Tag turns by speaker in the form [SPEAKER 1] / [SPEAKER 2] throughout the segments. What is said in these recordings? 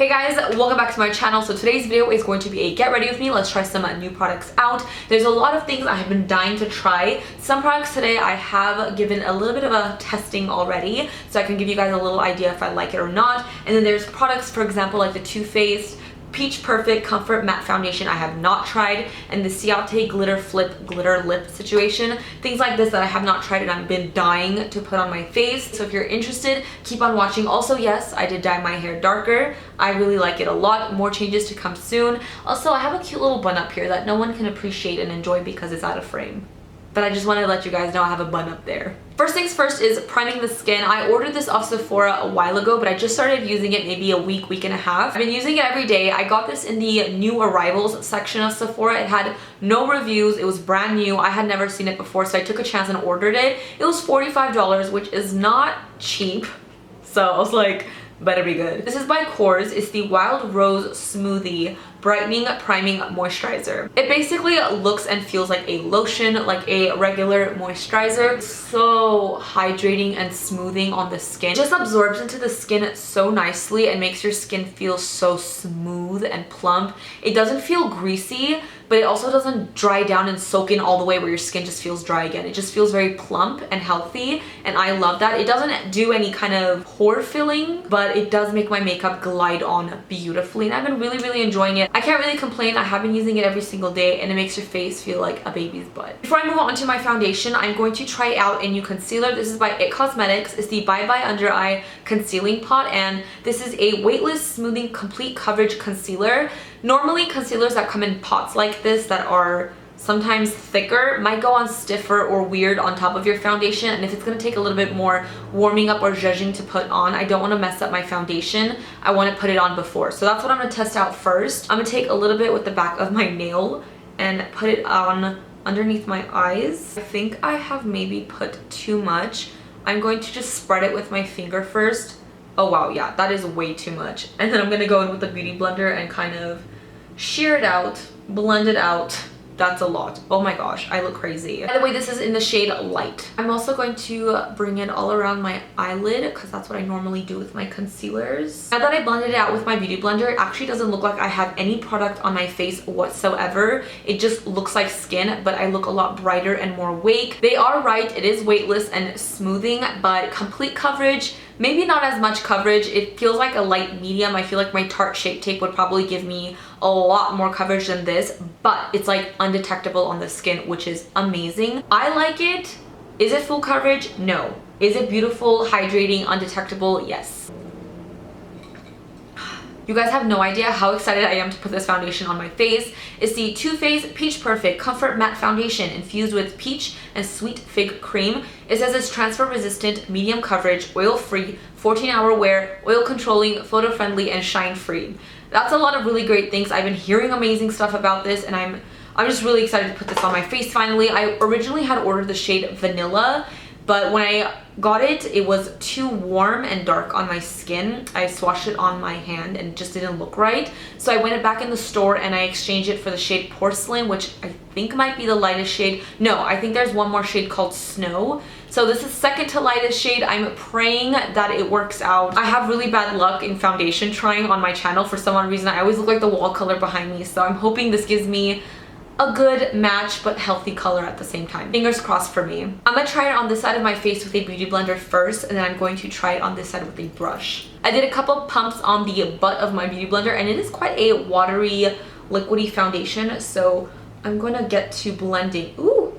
[SPEAKER 1] Hey guys, welcome back to my channel. So today's video is going to be a get ready with me. Let's try some new products out. There's a lot of things I have been dying to try. Some products today I have given a little bit of a testing already, so I can give you guys a little idea if I like it or not. And then there's products, for example, like the Too Faced Peach Perfect Comfort Matte Foundation I have not tried, and the Ciate Glitter Flip Glitter Lip situation. Things like this that I have not tried and I've been dying to put on my face. So if you're interested, keep on watching. Also, yes, I did dye my hair darker. I really like it a lot. More changes to come soon. Also, I have a cute little bun up here that no one can appreciate and enjoy because it's out of frame. But I just wanted to let you guys know I have a bun up there. First things first is priming the skin. I ordered this off Sephora a while ago, but I just started using it maybe a week and a half. I've been using it every day. I got this in the new arrivals section of Sephora. It had no reviews. It was brand new. I had never seen it before, so I took a chance and ordered it. It was $45, which is not cheap. So I was like, better be good. This is by Korres. It's the Wild Rose Smoothie Brightening Priming Moisturizer. It basically looks and feels like a lotion, like a regular moisturizer. So hydrating and smoothing on the skin. It just absorbs into the skin so nicely and makes your skin feel so smooth and plump. It doesn't feel greasy, but it also doesn't dry down and soak in all the way where your skin just feels dry again. It just feels very plump and healthy, and I love that. It doesn't do any kind of pore filling, but it does make my makeup glide on beautifully, and I've been really enjoying it. I can't really complain. I have been using it every single day, and it makes your face feel like a baby's butt. Before I move on to my foundation, I'm going to try out a new concealer. This is by It Cosmetics. It's the Bye Bye Under Eye Concealing Pot, and this is a weightless smoothing complete coverage concealer. Normally, concealers that come in pots like this that are sometimes thicker might go on stiffer or weird on top of your foundation, and if it's going to take a little bit more warming up or zhuzhing to put on, I don't want to mess up my foundation. I want to put it on before. So that's what I'm going to test out first. I'm going to take a little bit with the back of my nail and put it on underneath my eyes. I think I have maybe put too much. I'm going to just spread it with my finger first. Oh wow, yeah, that is way too much. And then I'm going to go in with the beauty blender and kind of shear it out, blend it out. That's a lot. Oh my gosh, I look crazy. By the way, this is in the shade Light. I'm also going to bring it all around my eyelid because that's what I normally do with my concealers. Now that I blended it out with my beauty blender, it actually doesn't look like I have any product on my face whatsoever. It just looks like skin, but I look a lot brighter and more awake. They are right, it is weightless and smoothing, but complete coverage, maybe not as much coverage. It feels like a light medium. I feel like my Tarte Shape Tape would probably give me a lot more coverage than this, but it's like undetectable on the skin, which is amazing. I like it. Is it full coverage? No. Is it beautiful, hydrating, undetectable? Yes. You guys have no idea how excited I am to put this foundation on my face. It's the Too Faced Peach Perfect Comfort Matte Foundation infused with peach and sweet fig cream. It says it's transfer resistant, medium coverage, oil free, 14-hour wear, oil controlling, photo friendly, and shine free. That's a lot of really great things. I've been hearing amazing stuff about this, and I'm just really excited to put this on my face finally. I originally had ordered the shade Vanilla, but when I got it, it was too warm and dark on my skin. I swatched it on my hand and it just didn't look right. So I went back in the store and I exchanged it for the shade Porcelain, which I think might be the lightest shade. No, I think there's one more shade called Snow. So this is second to lightest shade. I'm praying that it works out. I have really bad luck in foundation trying on my channel. For some odd reason, I always look like the wall color behind me. So I'm hoping this gives me a good match but healthy color at the same time. Fingers crossed for me. I'm gonna try it on this side of my face with a beauty blender first, and then I'm going to try it on this side with a brush. I did a couple pumps on the butt of my beauty blender, and it is quite a watery, liquidy foundation, so I'm gonna get to blending. Ooh.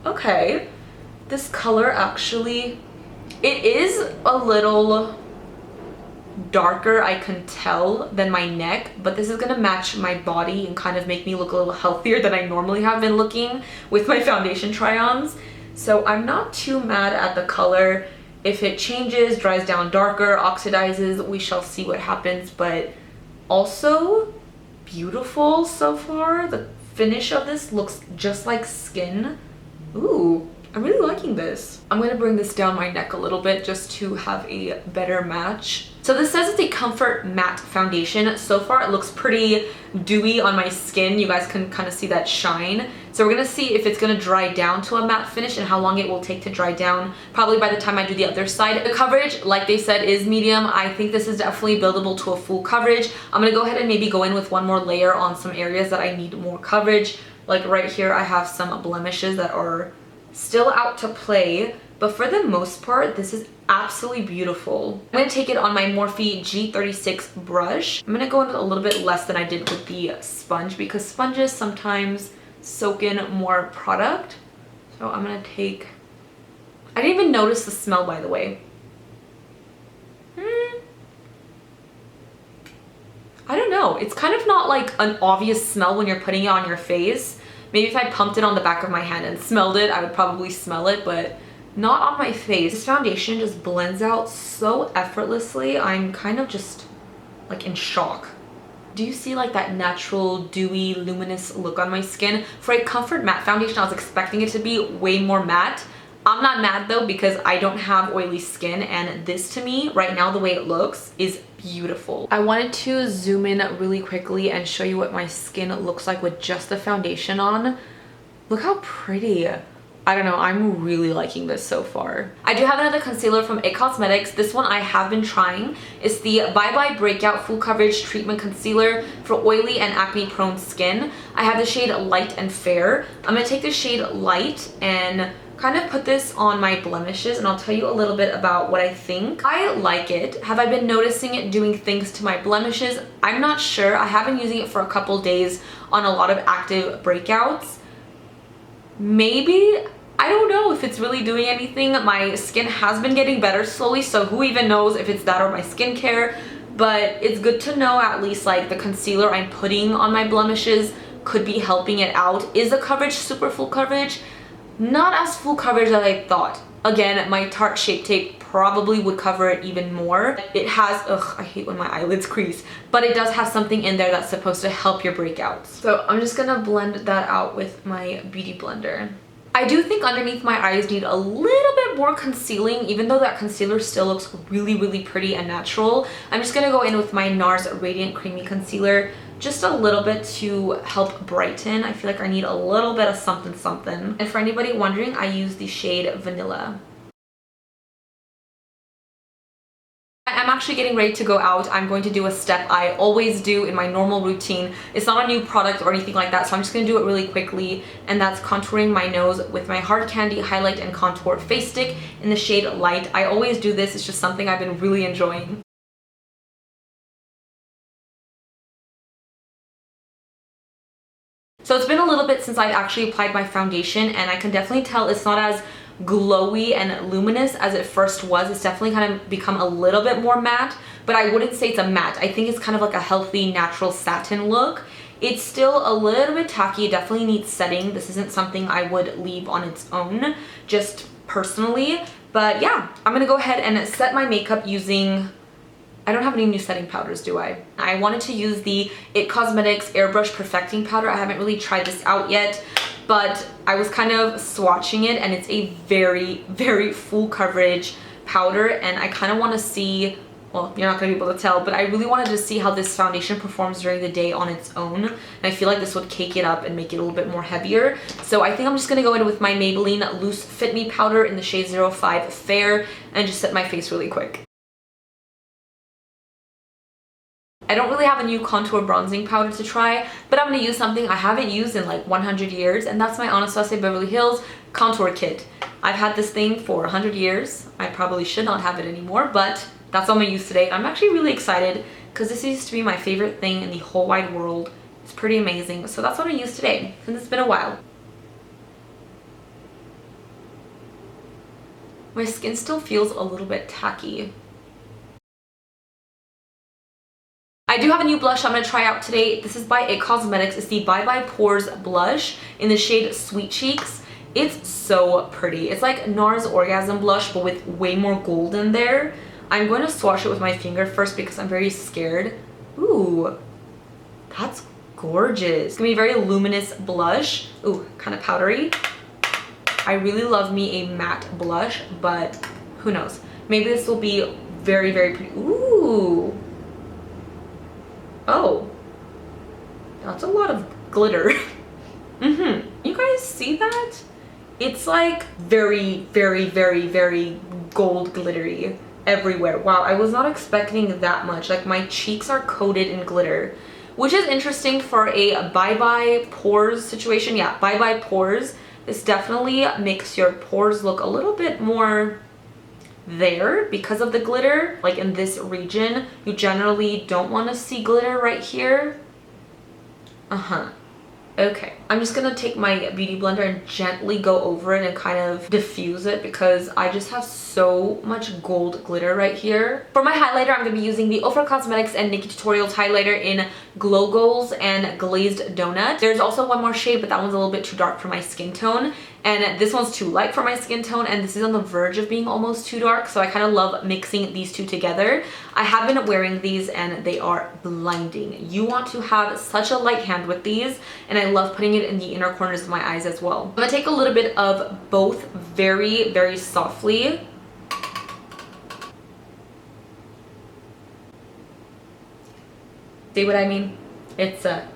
[SPEAKER 1] Okay. This color actually, it is a little darker, I can tell, than my neck, but this is gonna match my body and kind of make me look a little healthier than I normally have been looking with my foundation try-ons. So I'm not too mad at the color. If it changes, dries down darker, oxidizes, we shall see what happens, but also beautiful so far. The finish of this looks just like skin. Ooh, I'm really liking this. I'm gonna bring this down my neck a little bit just to have a better match. So this says it's a comfort matte foundation. So far it looks pretty dewy on my skin. You guys can kind of see that shine. So we're gonna see if it's gonna dry down to a matte finish and how long it will take to dry down, probably by the time I do the other side. The coverage, like they said, is medium. I think this is definitely buildable to a full coverage. I'm gonna go ahead and maybe go in with one more layer on some areas that I need more coverage. Like right here, I have some blemishes that are still out to play, but for the most part, this is absolutely beautiful. I'm gonna take it on my Morphe G36 brush. I'm gonna go in with a little bit less than I did with the sponge because sponges sometimes soak in more product. So I'm gonna take, I didn't even notice the smell, by the way. I don't know, it's kind of not like an obvious smell when you're putting it on your face. Maybe if I pumped it on the back of my hand and smelled it, I would probably smell it, but not on my face. This foundation just blends out so effortlessly. I'm kind of just like in shock. Do you see like that natural, dewy, luminous look on my skin? For a comfort matte foundation, I was expecting it to be way more matte. I'm not mad though because I don't have oily skin, and this to me right now, the way it looks is beautiful. I wanted to zoom in really quickly and show you what my skin looks like with just the foundation on. Look how pretty. I don't know, I'm really liking this so far. I do have another concealer from It Cosmetics. This one I have been trying. It's the Bye Bye Breakout Full Coverage Treatment Concealer for oily and acne prone skin. I have the shade Light and Fair. I'm gonna take the shade Light and kind of put this on my blemishes, and I'll tell you a little bit about what I think. I like it. Have I been noticing it doing things to my blemishes? I'm not sure. I have been using it for a couple days on a lot of active breakouts. Maybe. I don't know if it's really doing anything. My skin has been getting better slowly, so who even knows if it's that or my skincare, but it's good to know at least like the concealer I'm putting on my blemishes could be helping it out. Is the coverage super full coverage? Not as full coverage as I thought. Again, my Tarte Shape Tape probably would cover it even more. It has, ugh, I hate when my eyelids crease, but it does have something in there that's supposed to help your breakouts. So I'm just gonna blend that out with my beauty blender. I do think underneath my eyes need a little bit more concealing, even though that concealer still looks really, really pretty and natural. I'm just gonna go in with my Nars Radiant Creamy Concealer, just a little bit to help brighten. I feel like I need a little bit of something something. And for anybody wondering, I use the shade Vanilla. I'm actually getting ready to go out. I'm going to do a step I always do in my normal routine. It's not a new product or anything like that, so I'm just going to do it really quickly, and that's contouring my nose with my Hard Candy Highlight and Contour Face Stick in the shade Light. I always do this. It's just something I've been really enjoying. So it's been a little bit since I've actually applied my foundation, and I can definitely tell it's not as glowy and luminous as it first was. It's definitely kind of become a little bit more matte, but I wouldn't say it's a matte. I think it's kind of like a healthy natural satin look. It's still a little bit tacky. It definitely needs setting. This isn't something I would leave on its own, just personally. But yeah, I'm gonna go ahead and set my makeup using, I don't have any new setting powders, do I? I wanted to use the It Cosmetics Airbrush Perfecting Powder. I haven't really tried this out yet, but I was kind of swatching it, and it's a very, very full coverage powder, and I kind of want to see, well, you're not going to be able to tell, but I really wanted to see how this foundation performs during the day on its own, and I feel like this would cake it up and make it a little bit more heavier. So I think I'm just going to go in with my Maybelline Loose Fit Me powder in the shade 05 Fair and just set my face really quick. I don't really have a new contour bronzing powder to try, but I'm going to use something I haven't used in like 100 years, and that's my Anastasia Beverly Hills contour kit. I've had this thing for 100 years. I probably should not have it anymore, but that's what I'm going to use today. I'm actually really excited because this used to be my favorite thing in the whole wide world. It's pretty amazing, so that's what I'm going to use today since it's been a while. My skin still feels a little bit tacky. I do have a new blush I'm going to try out today. This is by It Cosmetics. It's the Bye Bye Pores blush in the shade Sweet Cheeks. It's so pretty. It's like Nars Orgasm blush, but with way more gold in there. I'm going to swatch it with my finger first because I'm very scared. Ooh, that's gorgeous. It's going to be a very luminous blush. Ooh, kind of powdery. I really love me a matte blush, but who knows. Maybe this will be very, very pretty. Ooh. Ooh. Oh. That's a lot of glitter. Mm-hmm. You guys see that? It's like very, very, very, very gold glittery everywhere. Wow, I was not expecting that much. Like my cheeks are coated in glitter, which is interesting for a Bye Bye Pores situation. Yeah, Bye Bye Pores. This definitely makes your pores look a little bit more there because of the glitter. Like in this region, you generally don't want to see glitter right here. Okay, I'm just gonna take my beauty blender and gently go over it and kind of diffuse it because I just have so much gold glitter right here. For my highlighter, I'm gonna be using the Ofra Cosmetics and NIKKIETUTORIALS highlighter in Glow Goals and Glazed Donut. There's also one more shade, but that one's a little bit too dark for my skin tone. And this one's too light for my skin tone, and this is on the verge of being almost too dark, so I kind of love mixing these two together. I have been wearing these and they are blinding. You want to have such a light hand with these, and I love putting it in the inner corners of my eyes as well. I'm gonna take a little bit of both very, very softly. See what I mean? It's a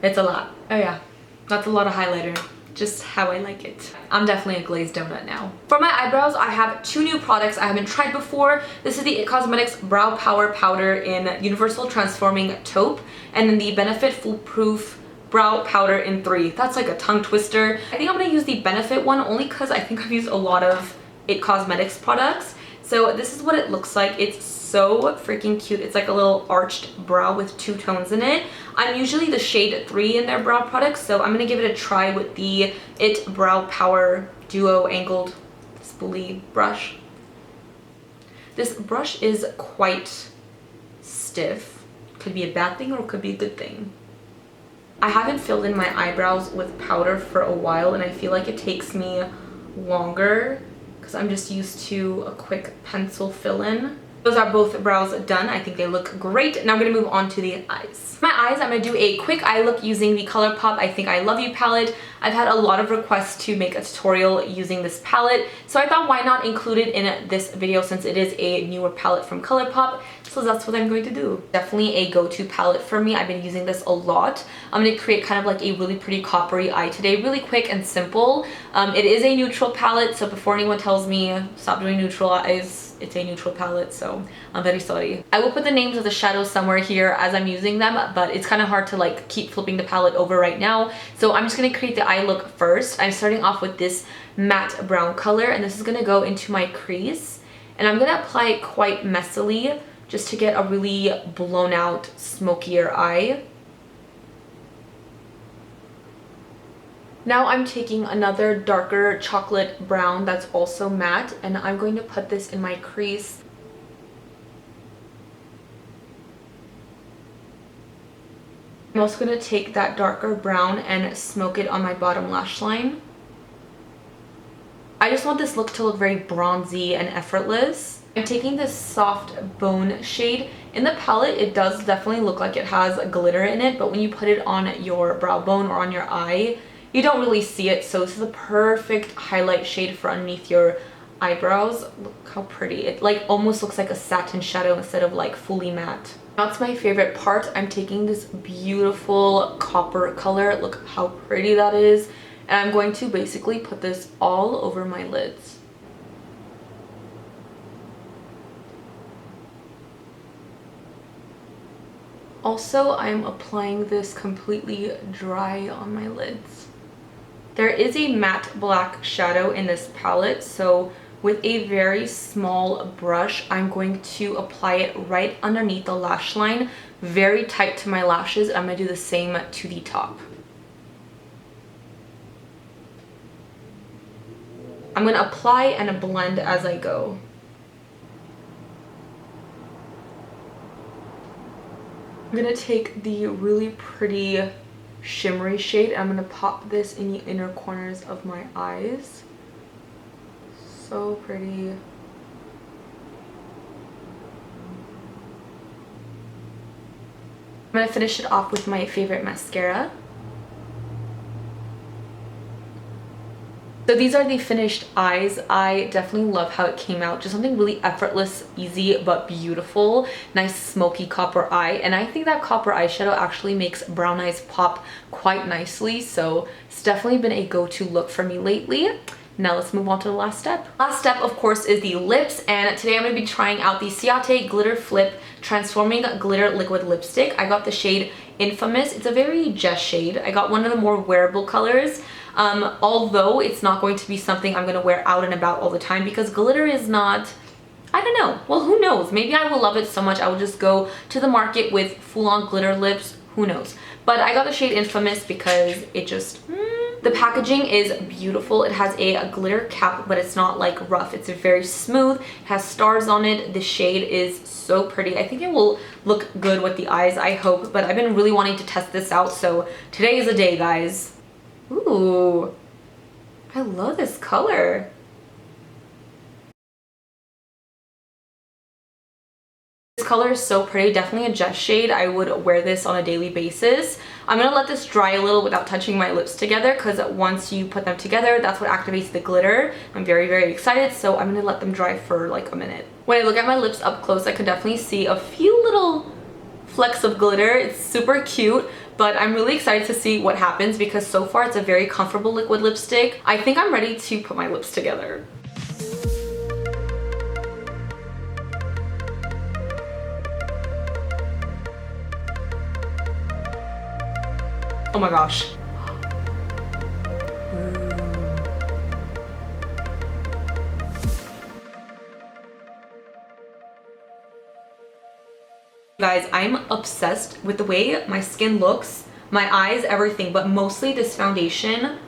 [SPEAKER 1] lot. Oh yeah, that's a lot of highlighter. Just how I like it. I'm definitely a glazed donut now. For my eyebrows, I have two new products I haven't tried before. This is the IT Cosmetics Brow Power Powder in Universal Transforming Taupe, and then the Benefit Foolproof Brow Powder in 3. That's like a tongue twister. I think I'm gonna use the Benefit one only because I think I've used a lot of IT Cosmetics products. So this is what it looks like. It's so freaking cute. It's like a little arched brow with 2 tones in it. I'm usually the shade 3 in their brow products, so I'm gonna give it a try with the IT Brow Power Duo Angled Spoolie brush. This brush is quite stiff. Could be a bad thing or it could be a good thing. I haven't filled in my eyebrows with powder for a while, and I feel like it takes me longer because I'm just used to a quick pencil fill-in. Those are both brows done. I think they look great. Now I'm going to move on to the eyes. For my eyes, I'm going to do a quick eye look using the Colourpop I Think I Love You palette. I've had a lot of requests to make a tutorial using this palette, so I thought why not include it in this video since it is a newer palette from Colourpop. So that's what I'm going to do. Definitely a go-to palette for me. I've been using this a lot. I'm going to create kind of like a really pretty coppery eye today, really quick and simple. It is a neutral palette, so before anyone tells me stop doing neutral eyes, it's a neutral palette, so I'm very sorry. I will put the names of the shadows somewhere here as I'm using them, but it's kind of hard to like keep flipping the palette over right now. So I'm just going to create the eye look first. I'm starting off with this matte brown color, and this is going to go into my crease. And I'm going to apply it quite messily just to get a really blown out, smokier eye. Now I'm taking another darker chocolate brown that's also matte, and I'm going to put this in my crease. I'm also going to take that darker brown and smoke it on my bottom lash line. I just want this look to look very bronzy and effortless. I'm taking this soft bone shade. In the palette, it does definitely look like it has glitter in it, but when you put it on your brow bone or on your eye, you don't really see it. So this is a perfect highlight shade for underneath your eyebrows. Look how pretty. It like almost looks like a satin shadow instead of like fully matte. That's my favorite part. I'm taking this beautiful copper color. Look how pretty that is. And I'm going to basically put this all over my lids. Also, I'm applying this completely dry on my lids. There is a matte black shadow in this palette, so with a very small brush, I'm going to apply it right underneath the lash line, very tight to my lashes. I'm going to do the same to the top. I'm going to apply and blend as I go. I'm going to take the really pretty shimmery shade. I'm going to pop this in the inner corners of my eyes. So pretty. I'm going to finish it off with my favorite mascara. So these are the finished eyes. I definitely love how it came out. Just something really effortless, easy, but beautiful. Nice smoky copper eye. And I think that copper eyeshadow actually makes brown eyes pop quite nicely. So it's definitely been a go-to look for me lately. Now let's move on to the last step. Last step, of course, is the lips. And today I'm going to be trying out the Ciate Glitter Flip Transforming Glitter Liquid Lipstick. I got the shade Infamous. It's a very Jess shade. I got one of the more wearable colors. Although it's not going to be something I'm going to wear out and about all the time because glitter is not, I don't know. Well, who knows? Maybe I will love it so much I will just go to the market with full-on glitter lips. Who knows? But I got the shade Infamous because it just... The packaging is beautiful. It has a glitter cap, but it's not like rough. It's very smooth. It has stars on it. The shade is so pretty. I think it will look good with the eyes, I hope. But I've been really wanting to test this out, so today is the day, guys. Ooh, I love this color. This color is so pretty, definitely a Jess shade. I would wear this on a daily basis. I'm gonna let this dry a little without touching my lips together because once you put them together, that's what activates the glitter. I'm very, very excited, so I'm gonna let them dry for like a minute. When I look at my lips up close, I can definitely see a few little flecks of glitter. It's super cute. But I'm really excited to see what happens because so far it's a very comfortable liquid lipstick. I think I'm ready to put my lips together. Oh my gosh. Guys, I'm obsessed with the way my skin looks, my eyes, everything, but mostly this foundation.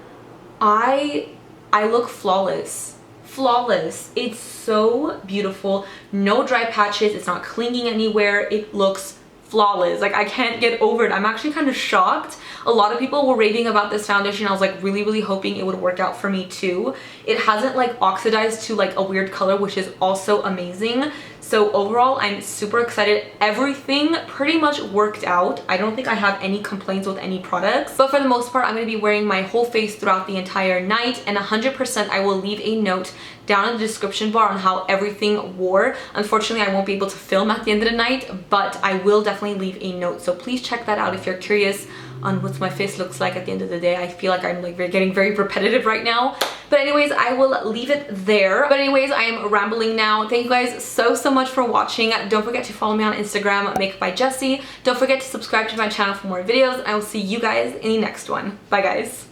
[SPEAKER 1] I look flawless. Flawless. It's so beautiful. No dry patches. It's not clinging anywhere. It looks flawless. Like, I can't get over it. I'm actually kind of shocked. A lot of people were raving about this foundation. I was like really hoping it would work out for me too. It hasn't like oxidized to like a weird color, which is also amazing. So overall, I'm super excited. Everything pretty much worked out. I don't think I have any complaints with any products, but for the most part, I'm going to be wearing my whole face throughout the entire night, and 100% I will leave a note down in the description bar on how everything wore. Unfortunately, I won't be able to film at the end of the night, but I will definitely leave a note. So please check that out if you're curious on what my face looks like at the end of the day. I feel like I'm like getting very repetitive right now. But anyways, I will leave it there. But anyways, I am rambling now. Thank you guys so much for watching. Don't forget to follow me on Instagram, Makeup by Jessie. Don't forget to subscribe to my channel for more videos. I will see you guys in the next one. Bye guys.